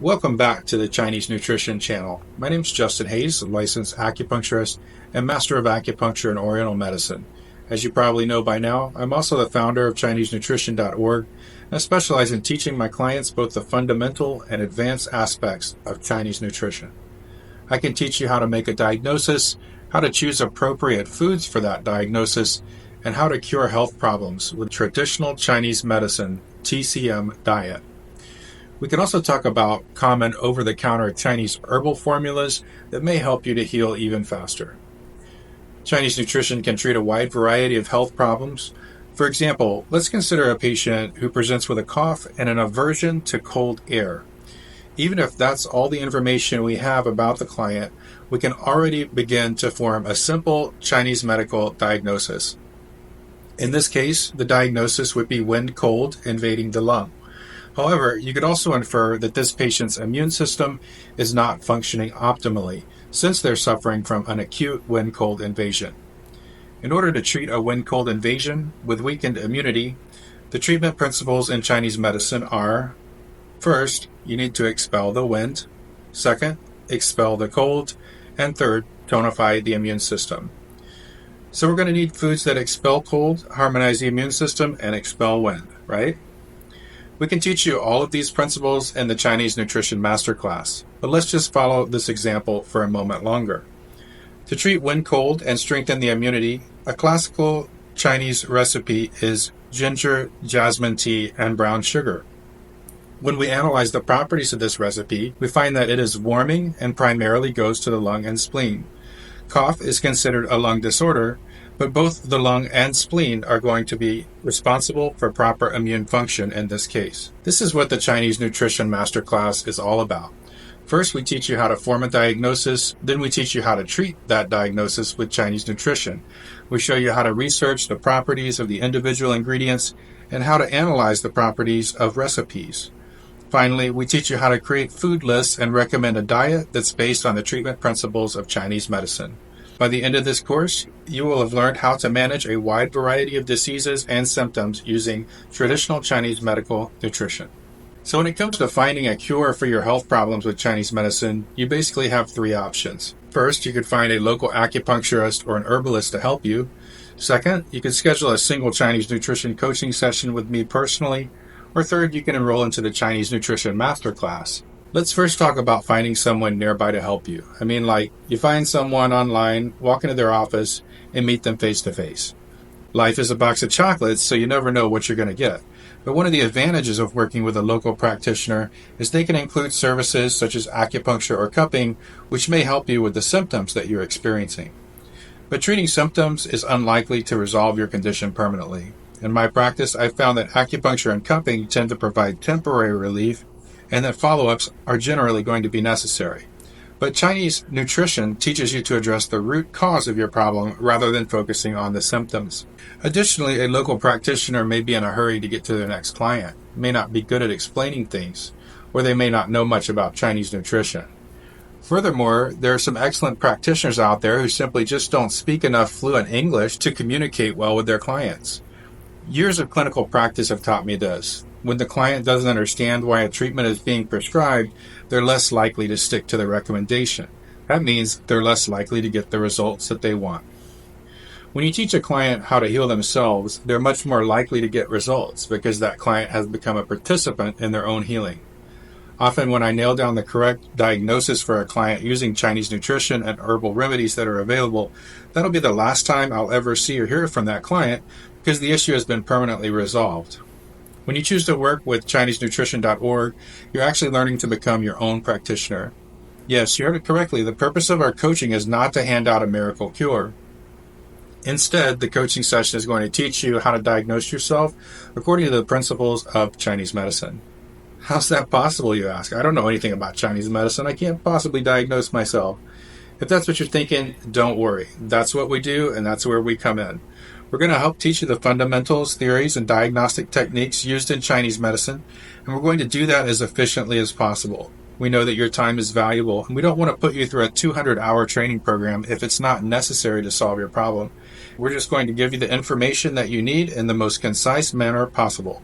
Welcome back to the Chinese Nutrition channel. My name is Justin Hayes, a licensed acupuncturist and master of acupuncture and oriental medicine. As you probably know by now, I'm also the founder of ChineseNutrition.org, and I specialize in teaching my clients both the fundamental and advanced aspects of Chinese nutrition. I can teach you how to make a diagnosis, how to choose appropriate foods for that diagnosis, and how to cure health problems with traditional Chinese medicine, TCM diet. We can also talk about common over-the-counter Chinese herbal formulas that may help you to heal even faster. Chinese nutrition can treat a wide variety of health problems. For example, let's consider a patient who presents with a cough and an aversion to cold air. Even if that's all the information we have about the client, we can already begin to form a simple Chinese medical diagnosis. In this case, the diagnosis would be wind cold invading the lung. However, you could also infer that this patient's immune system is not functioning optimally, since they're suffering from an acute wind-cold invasion. In order to treat a wind-cold invasion with weakened immunity, the treatment principles in Chinese medicine are: first, you need to expel the wind; second, expel the cold; and third, tonify the immune system. So we're going to need foods that expel cold, harmonize the immune system, and expel wind, right? We can teach you all of these principles in the Chinese Nutrition Masterclass, but let's just follow this example for a moment longer. To treat wind cold and strengthen the immunity, a classical Chinese recipe is ginger, jasmine tea, and brown sugar. When we analyze the properties of this recipe, we find that it is warming and primarily goes to the lung and spleen. Cough is considered a lung disorder, but both the lung and spleen are going to be responsible for proper immune function in this case. This is what the Chinese Nutrition Masterclass is all about. First, we teach you how to form a diagnosis, then we teach you how to treat that diagnosis with Chinese nutrition. We show you how to research the properties of the individual ingredients and how to analyze the properties of recipes. Finally, we teach you how to create food lists and recommend a diet that's based on the treatment principles of Chinese medicine. By the end of this course, you will have learned how to manage a wide variety of diseases and symptoms using traditional Chinese medical nutrition. So when it comes to finding a cure for your health problems with Chinese medicine, you basically have three options. First, you could find a local acupuncturist or an herbalist to help you. Second, you could schedule a single Chinese nutrition coaching session with me personally. Or third, you can enroll into the Chinese Nutrition Masterclass. Let's first talk about finding someone nearby to help you. Like you find someone online, walk into their office, and meet them face to face. Life is a box of chocolates, so you never know what you're going to get. But one of the advantages of working with a local practitioner is they can include services such as acupuncture or cupping, which may help you with the symptoms that you're experiencing. But treating symptoms is unlikely to resolve your condition permanently. In my practice, I've found that acupuncture and cupping tend to provide temporary relief, and that follow-ups are generally going to be necessary. But Chinese nutrition teaches you to address the root cause of your problem rather than focusing on the symptoms. Additionally, a local practitioner may be in a hurry to get to their next client, may not be good at explaining things, or they may not know much about Chinese nutrition. Furthermore, there are some excellent practitioners out there who simply just don't speak enough fluent English to communicate well with their clients. Years of clinical practice have taught me this. When the client doesn't understand why a treatment is being prescribed, they're less likely to stick to the recommendation. That means they're less likely to get the results that they want. When you teach a client how to heal themselves, they're much more likely to get results because that client has become a participant in their own healing. Often when I nail down the correct diagnosis for a client using Chinese nutrition and herbal remedies that are available, that'll be the last time I'll ever see or hear from that client because the issue has been permanently resolved. When you choose to work with ChineseNutrition.org, you're actually learning to become your own practitioner. Yes, you heard it correctly. The purpose of our coaching is not to hand out a miracle cure. Instead, the coaching session is going to teach you how to diagnose yourself according to the principles of Chinese medicine. How's that possible, you ask? I don't know anything about Chinese medicine. I can't possibly diagnose myself. If that's what you're thinking, don't worry. That's what we do, and that's where we come in. We're going to help teach you the fundamentals, theories, and diagnostic techniques used in Chinese medicine, and we're going to do that as efficiently as possible. We know that your time is valuable, and we don't want to put you through a 200-hour training program if it's not necessary to solve your problem. We're just going to give you the information that you need in the most concise manner possible.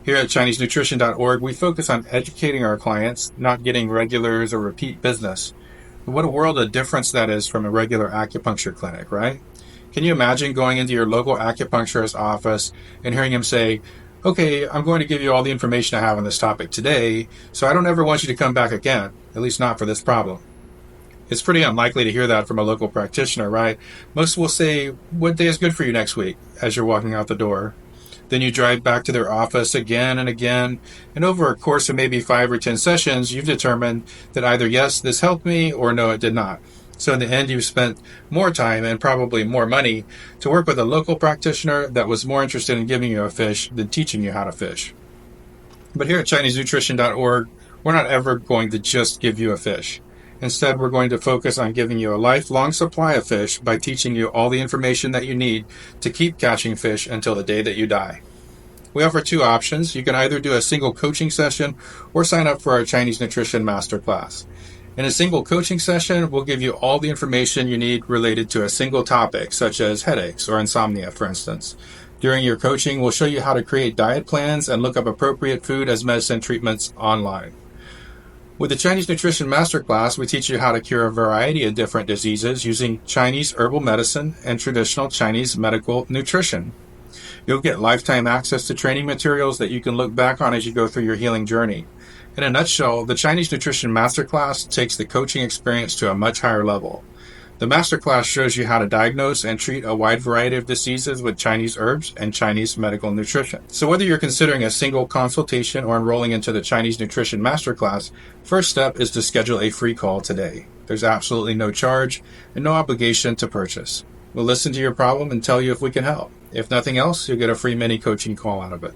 Here at ChineseNutrition.org, we focus on educating our clients, not getting regulars or repeat business. What a world of difference that is from a regular acupuncture clinic, right? Can you imagine going into your local acupuncturist office and hearing him say, "Okay, I'm going to give you all the information I have on this topic today, so I don't ever want you to come back again, at least not for this problem." It's pretty unlikely to hear that from a local practitioner, right? Most will say, "What day is good for you next week?" as you're walking out the door. Then you drive back to their office again and again, and over a course of maybe 5 or 10 sessions, you've determined that either yes, this helped me, or no, it did not. So in the end, you've spent more time and probably more money to work with a local practitioner that was more interested in giving you a fish than teaching you how to fish. But here at ChineseNutrition.org, we're not ever going to just give you a fish. Instead, we're going to focus on giving you a lifelong supply of fish by teaching you all the information that you need to keep catching fish until the day that you die. We offer 2 options. You can either do a single coaching session or sign up for our Chinese Nutrition Masterclass. In a single coaching session, we'll give you all the information you need related to a single topic, such as headaches or insomnia, for instance. During your coaching, we'll show you how to create diet plans and look up appropriate food as medicine treatments online. With the Chinese Nutrition Masterclass, we teach you how to cure a variety of different diseases using Chinese herbal medicine and traditional Chinese medical nutrition. You'll get lifetime access to training materials that you can look back on as you go through your healing journey. In a nutshell, the Chinese Nutrition Masterclass takes the coaching experience to a much higher level. The Masterclass shows you how to diagnose and treat a wide variety of diseases with Chinese herbs and Chinese medical nutrition. So whether you're considering a single consultation or enrolling into the Chinese Nutrition Masterclass, first step is to schedule a free call today. There's absolutely no charge and no obligation to purchase. We'll listen to your problem and tell you if we can help. If nothing else, you'll get a free mini coaching call out of it.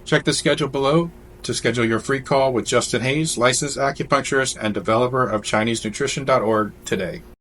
Check the schedule below to schedule your free call with Justin Hayes, licensed acupuncturist and developer of ChineseNutrition.org today.